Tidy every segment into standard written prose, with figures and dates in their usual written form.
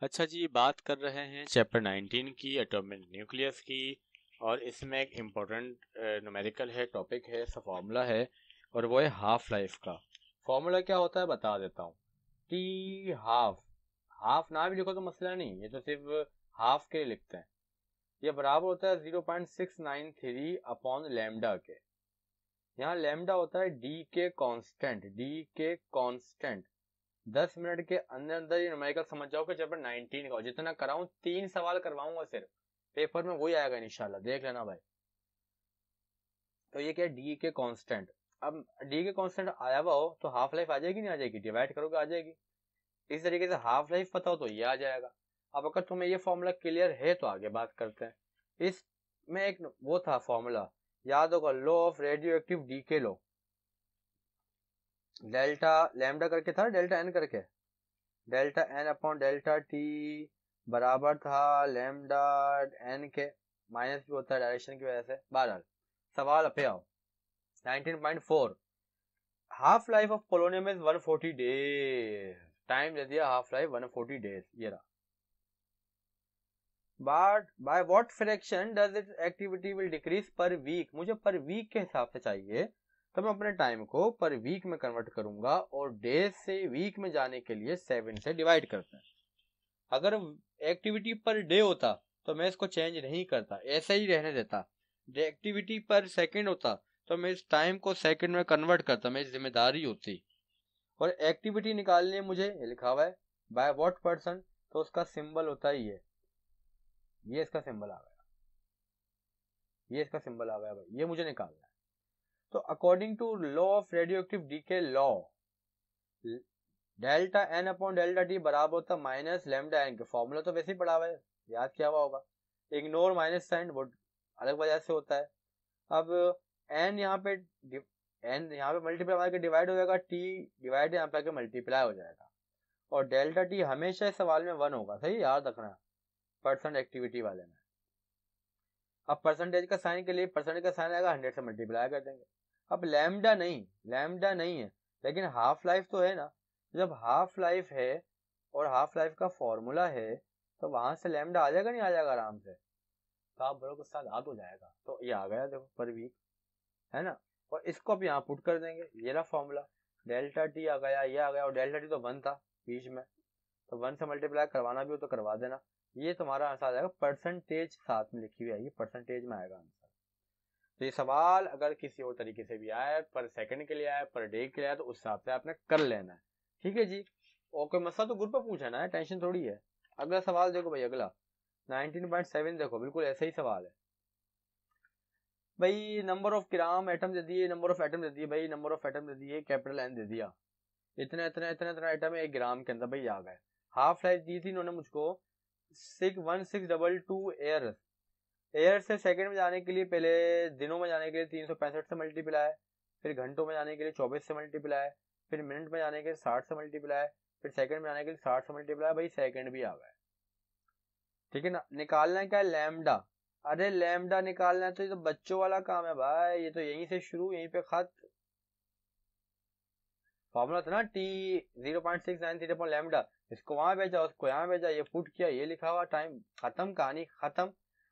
अच्छा जी, बात कर रहे हैं चैप्टर 19 की, एटॉमिक न्यूक्लियस की। और इसमें एक इम्पोर्टेंट न्यूमेरिकल है, टॉपिक है, फॉर्मूला है, और वो है हाफ लाइफ का। फॉर्मूला क्या होता है बता देता हूँ। टी हाफ, हाफ ना भी लिखो तो मसला नहीं, ये तो सिर्फ हाफ के लिए लिखते हैं। ये बराबर होता है 0.693 अपॉन लैम्डा के। यहाँ लैम्डा होता है डी के कांस्टेंट, डी के कांस्टेंट। 10 मिनट के अंदर अंदर ये न्यूमेरिकल समझ जाओ कि चैप्टर 19 का जितना कराऊं 3 सवाल करवाऊंगा सिर्फ, पेपर में वही आएगा इंशाल्लाह, देख लेना भाई। तो ये क्या है, डी के कांस्टेंट। अब डी के कांस्टेंट आया हुआ हो तो हाफ लाइफ आ जाएगी, नहीं आ जाएगी, डिवाइड करोगे आ जाएगी। इस तरीके से हाफ लाइफ पता हो तो ये आ जाएगा। अब अगर तुम्हें ये फॉर्मूला क्लियर है तो आगे बात करते हैं। इसमें एक वो था फॉर्मूला, याद होगा, law of radioactive decay law. Delta lambda करके था, डेल्टा एन करके, delta N upon delta T बराबर था लैम्डा एन के। माइनस भी होता है डायरेक्शन की वजह से। बहरहाल सवाल पे आओ। 19.4, half life of polonium is 140 days. Time दे दिया हाफ लाइफ 140 डेज, ये रहा। But by what fraction does its activity will decrease per week. मुझे पर वीक के हिसाब से चाहिए, तो मैं अपने टाइम को पर वीक में कन्वर्ट करूंगा, और डेज से वीक में जाने के लिए 7 से डिवाइड करते हैं। अगर एक्टिविटी पर डे होता तो मैं इसको चेंज नहीं करता, ऐसा ही रहने देता। एक्टिविटी पर सेकंड होता तो मैं इस टाइम को सेकंड में कन्वर्ट करता, मेरी जिम्मेदारी होती। और एक्टिविटी निकालनी है मुझे, ये लिखा हुआ है बाय व्हाट पर्सन, तो उसका सिंबल होता है ये इसका सिंबल आ गया, ये इसका सिंबल आ गया भाई, ये मुझे निकालना है। तो according to law of radioactive decay law, delta N upon delta T बराबर होता है माइनस लेमडा एन के। फॉर्मूला तो वैसे ही पड़ा हुआ है, याद किया हुआ होगा। इग्नोर माइनस साइन, वो अलग वजह से होता है। अब एन यहाँ पे मल्टीप्लाई आके डिवाइड हो जाएगा, टी डिवाइड यहाँ पे आके मल्टीप्लाई हो जाएगा। और डेल्टा टी हमेशा इस सवाल में 1 होगा, सही याद रखना, परसेंट एक्टिविटी वाले में। अब परसेंटेज का साइन के लिए परसेंटेज का साइन आएगा, 100 से मल्टीप्लाई कर देंगे। अब लैम्डा नहीं, लैम्डा नहीं है, लेकिन हाफ लाइफ तो है ना। जब हाफ लाइफ है और हाफ लाइफ का फॉर्मूला है, तो वहां से लैम्डा आ जाएगा, नहीं आ जाएगा आराम से। तो आप बोलोगे के साथ याद हो जाएगा, तो ये आ गया देखो पर वीक, है ना। और इसको अब यहाँ पुट कर देंगे, ये रहा फॉर्मूला, डेल्टा टी आ गया, ये आ गया, और डेल्टा टी तो 1 था बीच में, तो 1 से मल्टीप्लाई करवाना भी हो तो करवा देना। ये तुम्हारा आंसर आ जाएगा, परसेंटेज साथ में लिखी हुई आएगी, परसेंटेज में आएगा आंसर। तो ये सवाल अगर किसी और तरीके से भी आए, पर सेकंड के लिए आए, पर डे के लिए आए, तो उस हिसाब से आपने कर लेना है, ठीक है जी। और कोई मसला तो ग्रुप पर पूछना है, टेंशन थोड़ी है। अगला सवाल देखो भाई, अगला 19.7 देखो, बिल्कुल ऐसा ही सवाल है भाई। नंबर ऑफ ग्राम एटम दे दिए, नंबर ऑफ एटम दे दिए भाई, नंबर ऑफ एटम दे दिए, कैपिटल एन दे दिया, इतना इतना इतना इतना आइटम है 1 ग्राम के अंदर भाई, आ गए। हाफ लाइफ दी थी इन्होंने मुझको 1622 एयर। एयर से सेकंड में जाने के लिए पहले दिनों में जाने के लिए 365 से मल्टीप्लाई, फिर घंटों में जाने के लिए 24 से मल्टीप्लाई, फिर मिनट में जाने के लिए 60 से मल्टीप्लाई, फिर सेकंड में जाने के लिए 60 से मल्टीप्लाई, भाई सेकंड भी आ गए। ठीक है ना। निकालना है क्या, लैम्डा। अरे लैम्डा निकालना है तो ये तो बच्चों वाला काम है भाई, ये तो यहीं से शुरू यहीं पे खत्म। फॉर्मूला था ना टी 0.693 अपॉन लैम्डा, इसको वहां भेजा, उसको यहाँ भेजा, ये पुट किया, ये लिखा हुआ, टाइम खत्म, कहानी खत्म।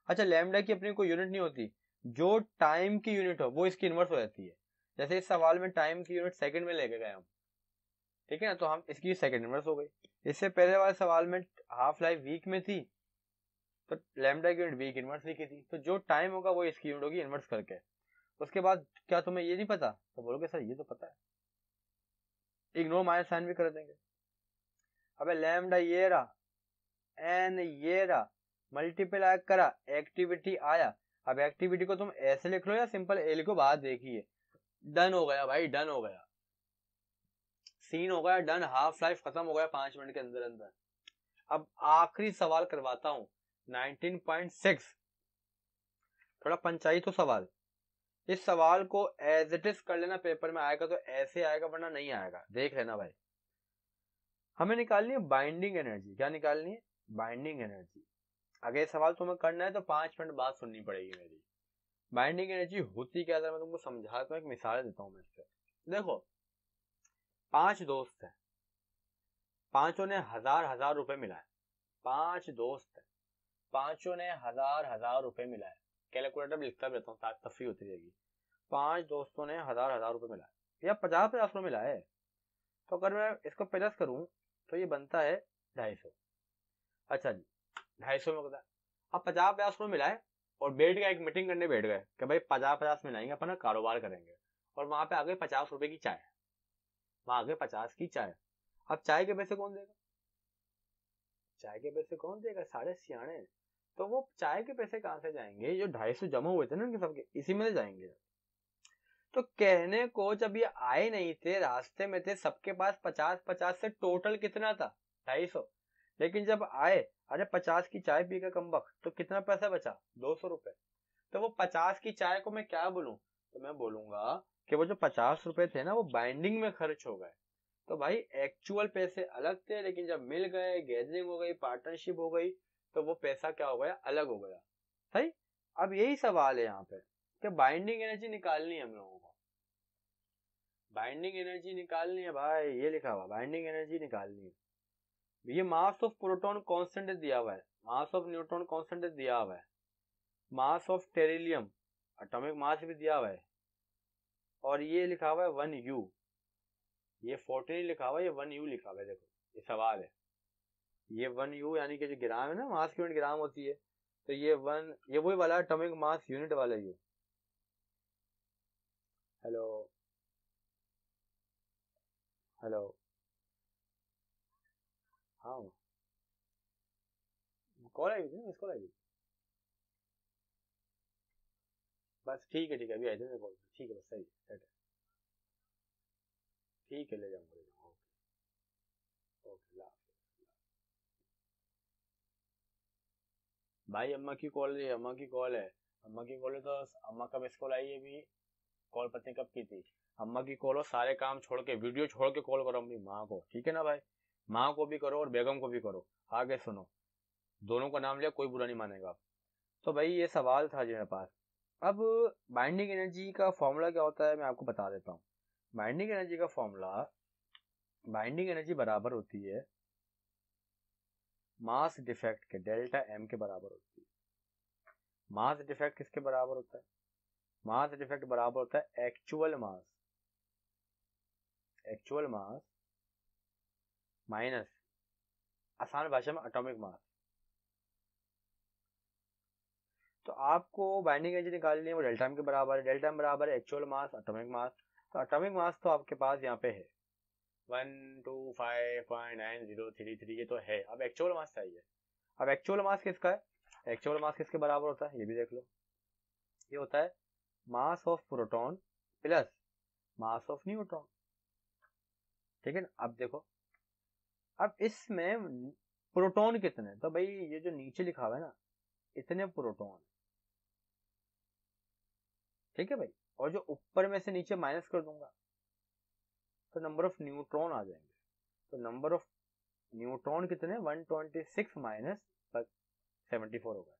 अच्छा, लैम्डा की अपनी कोई यूनिट नहीं होती, जो टाइम की यूनिट हो वो इसकी इनवर्स हो जाती है। जैसे इस सवाल में टाइम की यूनिट सेकंड में लेके गए हम, ठीक है ना, तो हम इसकी सेकंड इनवर्स हो गई। इससे पहले वाले सवाल में हाफ लाइफ वीक में थी, तो लैम्डा की यूनिट वीक इनवर्स लिखी थी, तो जो टाइम होगा वो इसकी यूनिट होगी इनवर्स करके। उसके बाद क्या तुम्हें ये नहीं पता, तो बोलोगे सर ये तो पता है, इग्नोर माइनस साइन भी कर देंगे। अबे लैम्डा ये रहा, एन ये रहा, मल्टीप्लाई करा, एक्टिविटी आया। अब एक्टिविटी को तुम ऐसे लिख लो या सिंपल ए लिखो, बात देखिए, डन हो गया भाई, डन हो गया, सीन हो गया डन, हाफ लाइफ खत्म हो गया 5 मिनट के अंदर अंदर। अब आखिरी सवाल करवाता हूं 19.6, थोड़ा पंचायत तो सवाल। इस सवाल को एज इट इज कर लेना, पेपर में आएगा तो ऐसे आएगा, वरना नहीं आएगा, देख लेना भाई। हमें निकालनी है बाइंडिंग एनर्जी। क्या निकालनी है, बाइंडिंग एनर्जी। अगर सवाल तुम्हें करना है तो 5 मिनट बाद सुननी पड़ेगी मेरी। बाइंडिंग एनर्जी होती क्या है, मैं तुमको समझाता हूँ, एक मिसाल देता हूँ मैं इससे। देखो 5 दोस्त हैं, पांचों ने 1000 1000 रुपए मिलाए, 5 दोस्त है, पांचों ने 1000 रुपए मिलाए, कैलकुलेटर में लिखता भी रहता हूँ ताकि तफरी होती रहेगी। 5 दोस्तों ने 1000 रुपए मिलाए या 50 रुपए मिलाए, तो अगर मैं इसको प्लस करूं तो ये बनता है 250। अच्छा जी, 250 में होता है। अब 50 रुपए मिलाए और बैठ गए, एक मीटिंग करने बैठ गए कि भाई 50 मिलाएंगे, अपन कारोबार करेंगे, और वहां पे आ गए 50 रुपए की चाय, वहां आ गए 50 की चाय। अब चाय के पैसे कौन देगा? चाय के पैसे कौन देगा? सारे सियाने। तो वो चाय के पैसे कहां से जाएंगे? जो 250 जमा हुए थे ना उनके सबके, इसी में जाएंगे। तो कहने को जब ये आए नहीं थे, रास्ते में थे, सबके पास 50-50 से टोटल कितना था? 250। लेकिन जब आए, अरे 50 की चाय पी के कमबख्त, तो कितना पैसा बचा? 200 रुपए। तो वो 50 की चाय को मैं क्या बोलूं? तो मैं बोलूंगा कि वो जो 50 रुपए थे ना, वो बाइंडिंग में खर्च हो गए। तो भाई एक्चुअल पैसे अलग थे, लेकिन जब मिल गए, गैदरिंग हो गई, पार्टनरशिप हो गई, तो वो पैसा क्या हो गया? अलग हो गया। सही। अब यही सवाल है यहाँ पे कि बाइंडिंग एनर्जी निकालनी है हम लोगों को। बाइंडिंग एनर्जी निकालनी है भाई, ये लिखा हुआ बाइंडिंग एनर्जी निकालनी है। ये मास ऑफ प्रोटॉन कांस्टेंट दिया हुआ है, मास ऑफ न्यूट्रॉन कांस्टेंट दिया हुआ है, mass of tellurium atomic mass भी दिया हुआ है, और ये लिखा हुआ है 1U। ये 14 लिखा हुआ है, ये 1U लिखा हुआ है। देखो ये सवाल है, ये 1U यानी कि जो ग्राम है ना, मास की यूनिट ग्राम होती है, तो ये वही वाला एटॉमिक मास यूनिट वाला यू। Hello hello. हाँ, कॉल आई थी ना, मिस कॉल आई थी। बस ठीक है अभी आई थी मेरे कॉल, ठीक है बस सही सेट है। ठीक है, ले जाऊंगा। ओके ओके, ला। भाई अम्मा की कॉल है, अम्मा की कॉल है, अम्मा की कॉल है, तो अम्मा का मिस कॉल आई है अभी। कॉल पता नहीं कब की थी। अम्मा की कॉल हो, सारे काम छोड़ के, वीडियो छोड़ के कॉल करो अपनी माँ को, ठीक है ना भाई? माँ को भी करो और बेगम को भी करो। आगे सुनो, दोनों का नाम लिया, कोई बुरा नहीं मानेगा। तो भाई ये सवाल था जी मेरे पास। अब बाइंडिंग एनर्जी का फॉर्मूला क्या होता है, मैं आपको बता देता हूँ। बाइंडिंग एनर्जी का फॉर्मूला, बाइंडिंग एनर्जी बराबर होती है मास डिफेक्ट के डेल्टा एम के बराबर होती है। मास डिफेक्ट किसके बराबर होता है? मास डिफेक्ट बराबर होता है actual mass, actual mass minus, आसान भाषा में, एटॉमिक मास। तो आपको बाइंडिंग एनर्जी निकालनी है, वो डेल्टा एम के बराबर है। डेल्टा एम बराबर है एक्चुअल मास एटॉमिक मास। तो एटॉमिक मास तो आपके पास यहाँ पे है 125.9033, ये तो है। अब एक्चुअल मास चाहिए। अब एक्चुअल मास किसका है? एक्चुअल मास किसके बराबर होता है, ये भी देख लो। ये होता है mass of proton plus mass of neutron, ठीक है ना? अब देखो, अब इसमें प्रोटॉन कितने, तो भाई ये जो नीचे लिखा हुआ है ना, इतने प्रोटॉन, ठीक है भाई। और जो ऊपर में से नीचे माइनस कर दूंगा तो नंबर ऑफ न्यूट्रॉन आ जाएंगे। तो नंबर ऑफ न्यूट्रॉन कितने? 126 माइनस 74 होगा।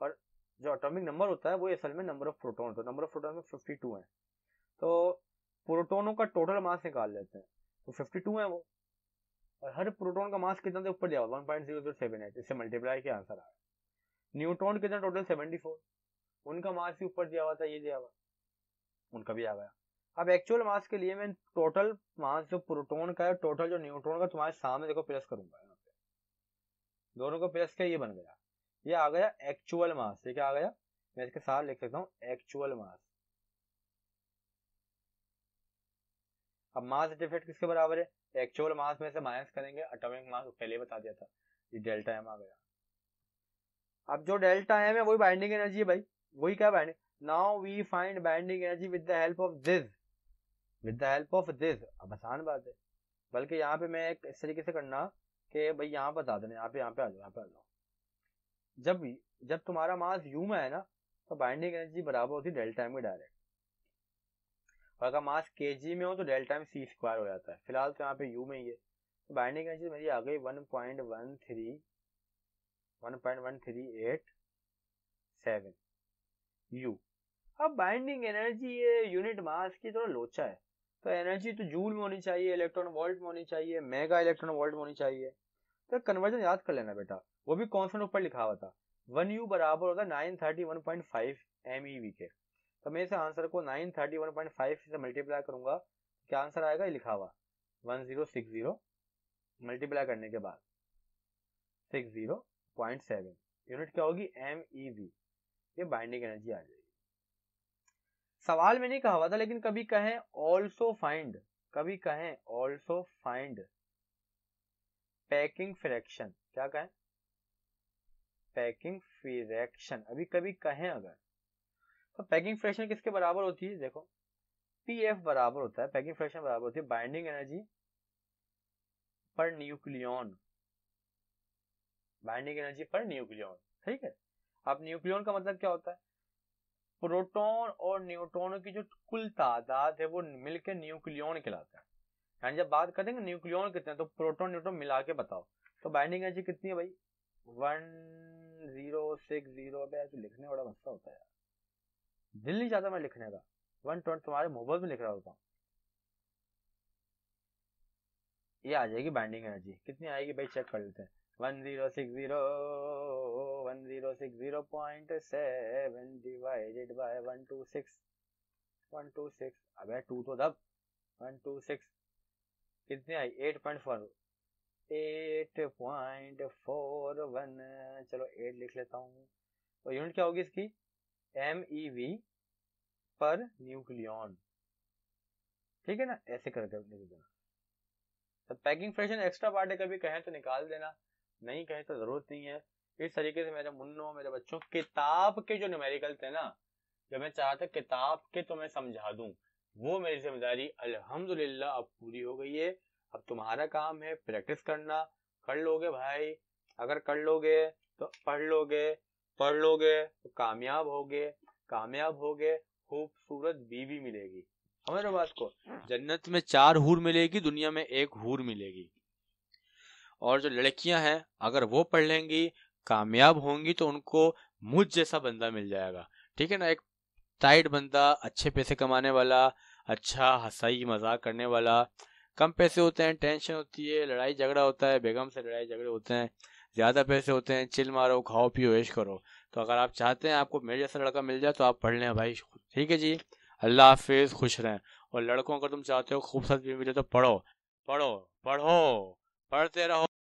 और जो एटॉमिक नंबर होता है वो असल में नंबर ऑफ प्रोटॉन, तो नंबर ऑफ प्रोटॉन में 52 है। तो प्रोटोनों का टोटल मास निकाल लेते हैं, तो 52 है वो। और हर प्रोटॉन का मास कितना ऊपर दिया हुआ 1.0078, इससे मल्टीप्लाई किया आंसर आया। न्यूट्रॉन कितना? टोटल 74। उनका मास भी ऊपर दिया हुआ था, ये दिया हुआ, उनका भी आ गया। अब एक्चुअल मास के लिए मैं टोटल मास जो प्रोटॉन का है, टोटल जो न्यूट्रॉन का, तुम्हारे सामने देखो प्लस करूंगा यहाँ पे, दोनों को प्लस किया, ये बन गया, ये आ गया एक्चुअल मास। ये क्या आ गया? मैं इसके साथ लिख सकता हूँ एक्चुअल मास। अब मास डिफेक्ट किसके बराबर है? एक्चुअल मास में से माइनस करेंगे एटॉमिक मास, पहले बता दिया था, ये डेल्टा एम आ गया। अब जो डेल्टा एम है वही बाइंडिंग एनर्जी है भाई, वही क्या binding. Now we find binding energy with the help of this, with the help of this. अब आसान बात है, बल्कि यहाँ पे मैं इस तरीके से करना कि भाई यहाँ बता देना, यहाँ पे आ जाओ, यहाँ पे आ जाओ। जब जब तुम्हारा मास यू में है ना, तो बाइंडिंग एनर्जी बराबर होती है डेल्टा एम की डायरेक्ट। और अगर मास केजी में हो तो डेल्टा एम सी स्क्वायर हो जाता है। फिलहाल तो यहाँ पे यू में ही है, तो बाइंडिंग एनर्जी मेरी आ गई 1.138 यू। अब बाइंडिंग एनर्जी ये यूनिट मास की थोड़ा लोचा है, तो एनर्जी तो जूल में होनी चाहिए, इलेक्ट्रॉन वोल्ट में होनी चाहिए, मेगा इलेक्ट्रॉन वोल्ट में होनी चाहिए। तो कन्वर्जन याद कर लेना बेटा, वो भी कॉन्स्टेंट ऊपर लिखा हुआ था। 1U बराबर होता है 931.5 MeV के। तो मैं इस आंसर को 931.5 से मल्टीप्लाई करूंगा, क्या आंसर आएगा, ये लिखा हुआ 1060 मल्टीप्लाई करने के बाद 60.7 यूनिट क्या होगी, MeV। ये बाइंडिंग एनर्जी आ जाएगी। सवाल में नहीं कहा हुआ था, लेकिन कभी कहें ऑल्सो फाइंड, कभी कहें ऑल्सो फाइंड पैकिंग फ्रैक्शन, क्या कहें, पैकिंग फ्रैक्शन, अभी कभी कहें अगर, तो पैकिंग फ्रैक्शन किसके बराबर होती है, देखो PF बराबर होता है, पैकिंग फ्रैक्शन बराबर होती है binding energy per nucleon, binding energy per nucleon, ठीक है। अब न्यूक्लियन का मतलब क्या होता है, प्रोटॉन और न्यूट्रॉनों की जो कुल तादाद है वो मिलकर न्यूक्लियन कहलाता है। यानी जब बात करेंगे न्यूक्लियन कितने हैं, तो प्रोटॉन न्यूट्रॉन मिला के बताओ, तो बाइंडिंग एनर्जी कितनी है भाई, 1060। अबे तो लिखने बड़ा मस्ता होता है यार, दिल नहीं चाहता मैं लिखने का, 120 तुम्हारे मोबाइल में लिख रहा होता हूँ। ये आ जाएगी बाइंडिंग एनर्जी, कितनी आएगी भाई चेक कर लेते हैं, 1060.7 डिवाइडेड बाय 126, अबे 2 तो दब, 126 कितनी आई, 8.41, चलो 8 लिख लेता हूँ। तो यूनिट क्या होगी इसकी, MeV पर न्यूक्लियन, ठीक है ना, ऐसे करके लिख देना। तो पैकिंग फ्रैक्शन एक्स्ट्रा पार्ट है, कभी कहें तो निकाल देना, नहीं कहें तो जरूरत नहीं है। इस तरीके से मेरे मुन्नों, मेरे बच्चों, किताब के जो न्यूमेरिकल थे ना, जब मैं चाहता किताब के तो मैं समझा दूं, वो मेरी जिम्मेदारी अल्हम्दुलिल्लाह अब पूरी हो गई है। अब तुम्हारा काम है प्रैक्टिस करना, कर लोगे भाई, अगर कर लोगे तो पढ़ लोगे तो कामयाब होगे, खूबसूरत बीवी मिलेगी, हमारे बात को, जन्नत में 4 हूर मिलेगी, दुनिया में 1 हूर मिलेगी। और जो लड़कियां हैं अगर वो पढ़ लेंगी, कामयाब होंगी, तो उनको मुझ जैसा बंदा मिल जाएगा, ठीक है ना, एक टाइट बंदा, अच्छे पैसे कमाने वाला, अच्छा हंसाई मजाक करने वाला। कम पैसे होते हैं टेंशन होती है, लड़ाई झगड़ा होता है, बेगम से लड़ाई झगड़े होते हैं। ज्यादा पैसे होते हैं चिल मारो, खाओ पियो ऐश करो। तो अगर आप चाहते हैं आपको मेरे जैसा लड़का मिल जाए तो आप पढ़ लें भाई, ठीक है जी, अल्लाह हाफिज, खुश रहें। और लड़कों अगर तुम चाहते हो खूबसूरत भी मिले तो पढ़ो, पढ़ते रहो।